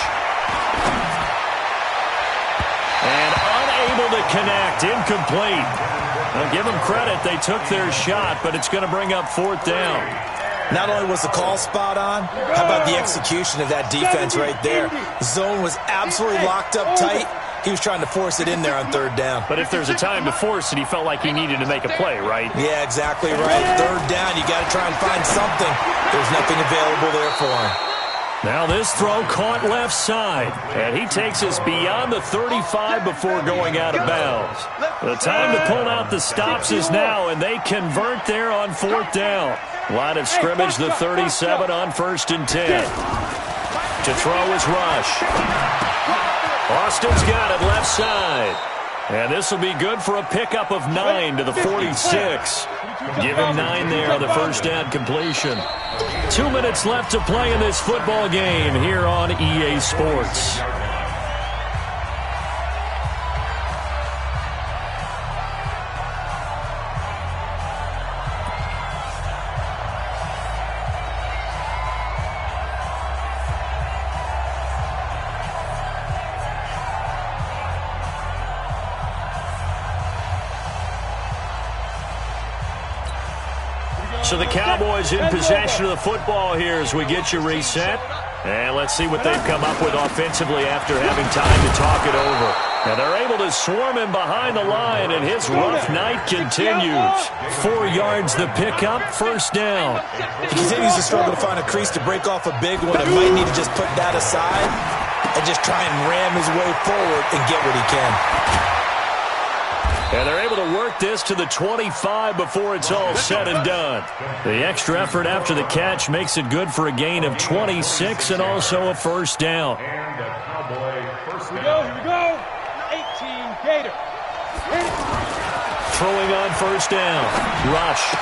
Speaker 1: And unable to connect. Incomplete. Now give them credit. They took their shot, but it's going to bring up 4th down.
Speaker 2: Not only was the call spot on, how about the execution of that defense right there? The zone was absolutely locked up tight. He was trying to force it in there on 3rd down.
Speaker 1: But if there's a time to force it, he felt like he needed to make a play, right?
Speaker 2: Yeah, exactly right. 3rd down, you got to try and find something. There's nothing available there for him.
Speaker 1: Now this throw caught left side, and he takes us beyond the 35 before going out of bounds. The time to pull out the stops is now, and they convert there on 4th down. Line of scrimmage, the 37 on 1st and 10. To throw is Rush. Austin's got it left side. And this will be good for a pickup of 9 to the 46. Give him 9 there on the first down completion. 2 minutes left to play in this football game here on EA Sports. So the Cowboys in possession of the football here as we get you reset. And let's see what they've come up with offensively after having time to talk it over. Now they're able to swarm him behind the line, and his rough night continues. 4 yards the pickup, first down.
Speaker 2: He continues to struggle to find a crease to break off a big one and might need to just put that aside and just try and ram his way forward and get what he can.
Speaker 1: And they're able to work this to the 25 before it's all said and done. The extra effort after the catch makes it good for a gain of 26 and also a first down.
Speaker 3: And the Cowboy first
Speaker 4: Here
Speaker 3: down.
Speaker 4: we go. 18, Gator.
Speaker 1: Throwing on first down. Rush.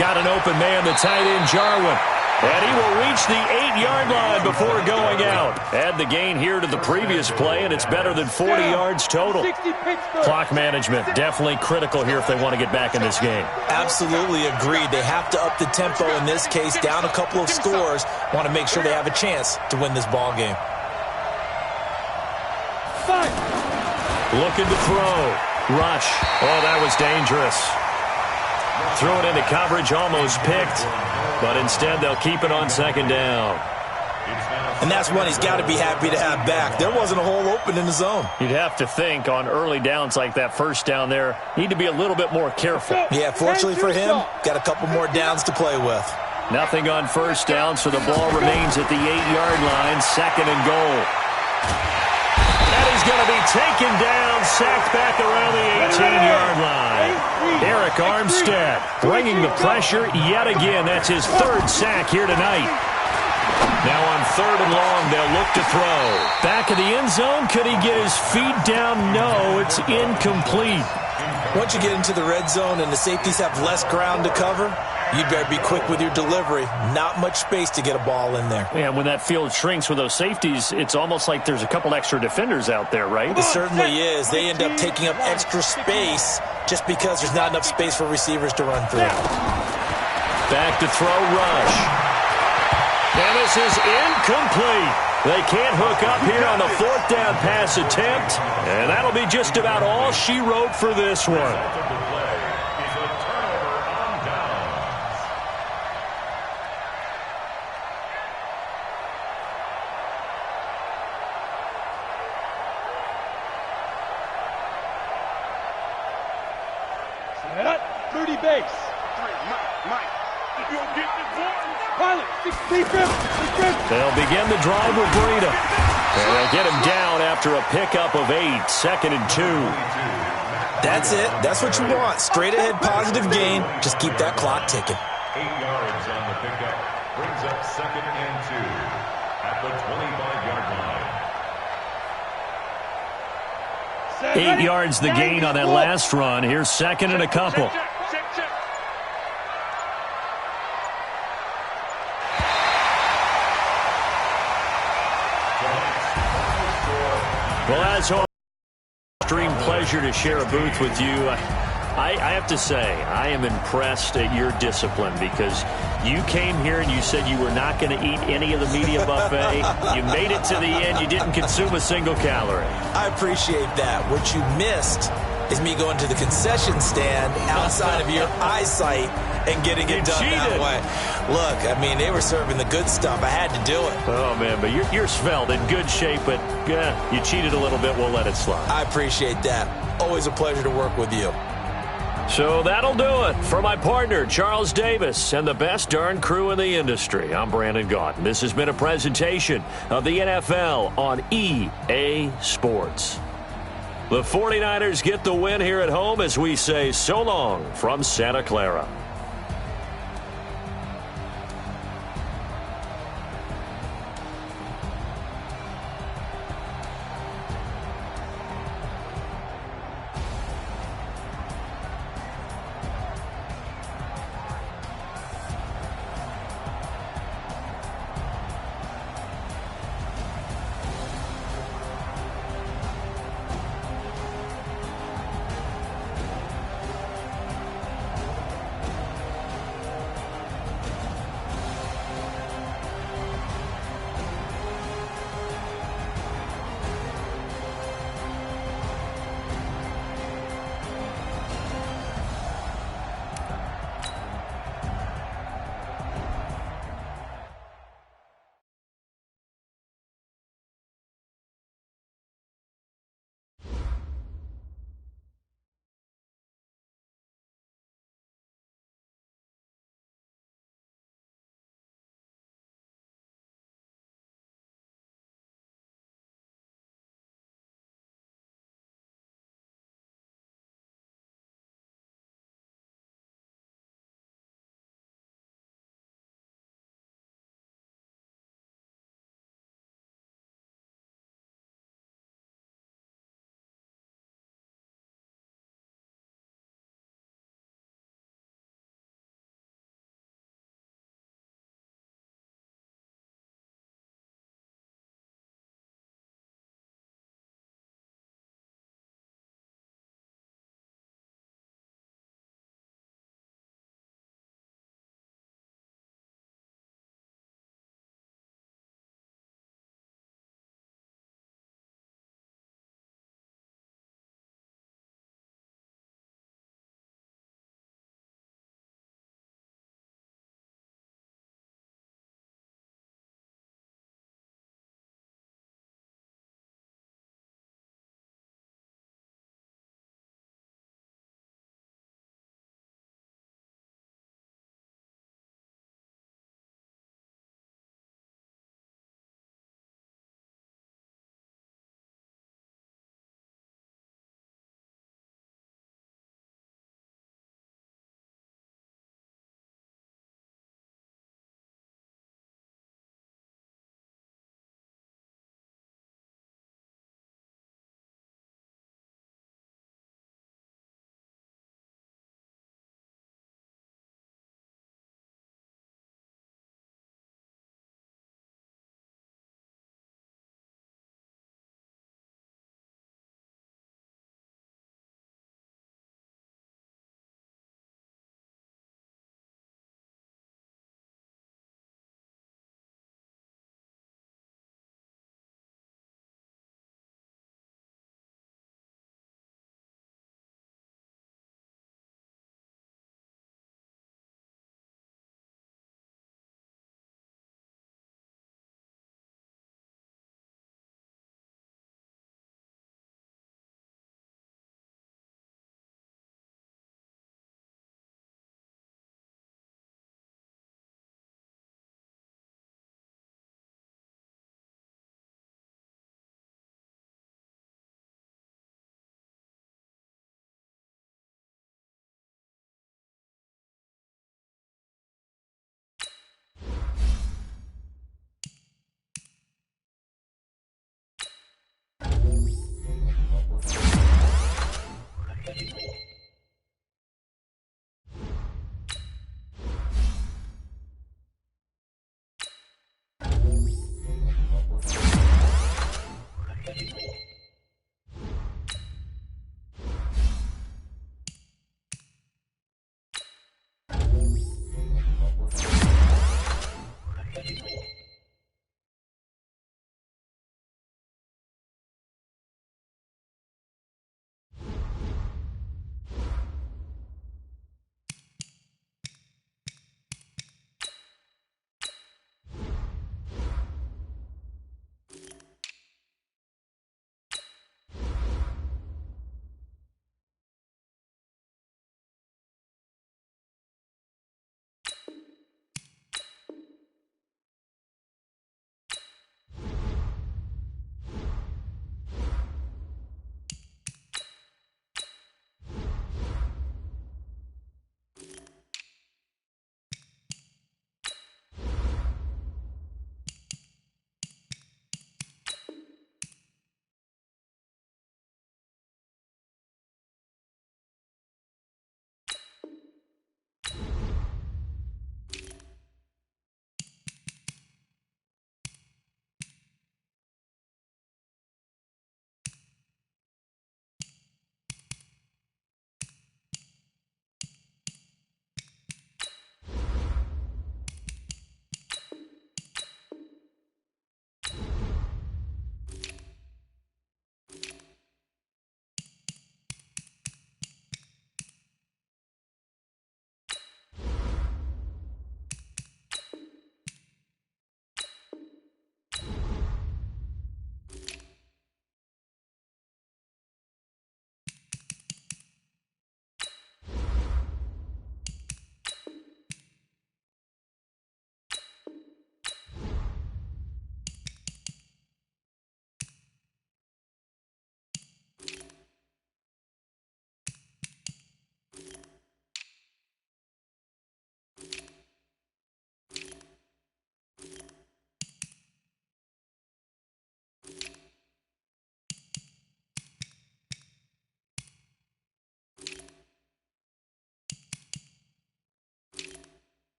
Speaker 1: Got an open man, the tight end Jarwin. And he will reach the 8-yard line before going out. Add the gain here to the previous play, and it's better than 40 yards total. Clock management, definitely critical here if they want to get back in this game.
Speaker 2: Absolutely agreed. They have to up the tempo in this case, down a couple of scores. Want to make sure they have a chance to win this ball game.
Speaker 1: Looking to throw. Rush. Oh, that was dangerous. Threw it into coverage, almost picked. But instead, they'll keep it on second down.
Speaker 2: And that's one he's got to be happy to have back. There wasn't a hole open in the zone.
Speaker 1: You'd have to think on early downs like that first down there, need to be a little bit more careful.
Speaker 2: Yeah, fortunately for him, got a couple more downs to play with.
Speaker 1: Nothing on first down, so the ball remains at the 8-yard line, second and goal. And he's going to be taken down, sacked back around the 18-yard line. Eric Armstead bringing the pressure yet again. That's his 3rd sack here tonight. Now on 3rd and long, they'll look to throw. Back of the end zone, could he get his feet down? No, it's incomplete.
Speaker 2: Once you get into the red zone and the safeties have less ground to cover, you'd better be quick with your delivery. Not much space to get a ball in there.
Speaker 1: And when that field shrinks with those safeties, it's almost like there's a couple extra defenders out there, right?
Speaker 2: It certainly is. They end up taking up extra space just because there's not enough space for receivers to run through.
Speaker 1: Back to throw, Rush. And this is incomplete. They can't hook up here on the fourth down pass attempt, and that'll be just about all she wrote for this one.
Speaker 4: Dirty base.
Speaker 5: Mike. You'll get the ball.
Speaker 4: Pilot,
Speaker 1: They'll begin the drive with Breida. And they'll get him down after a pickup of 8, 2nd and 2.
Speaker 2: That's it. That's what you want. Straight ahead positive gain. Just keep that clock ticking.
Speaker 3: 8 yards on the pickup. Brings up 2nd and 2 at the 25-yard line.
Speaker 1: 8 yards the gain on that last run. Here's 2nd and a couple. Well, as always, extreme pleasure to share a booth with you. I have to say, I am impressed at your discipline because you came here and you said you were not going to eat any of the media buffet. You made it to the end. You didn't consume a single calorie.
Speaker 2: I appreciate that. What you missed is me going to the concession stand outside of your eyesight and getting it done that way. Look, I mean, they were serving the good stuff. I had to do it.
Speaker 1: Oh, man, but you're svelte, in good shape, but you cheated a little bit. We'll let it slide.
Speaker 2: I appreciate that. Always a pleasure to work with you.
Speaker 1: So that'll do it for my partner, Charles Davis, and the best darn crew in the industry. I'm Brandon Gaudin. This has been a presentation of the NFL on EA Sports. The 49ers get the win here at home as we say so long from Santa Clara.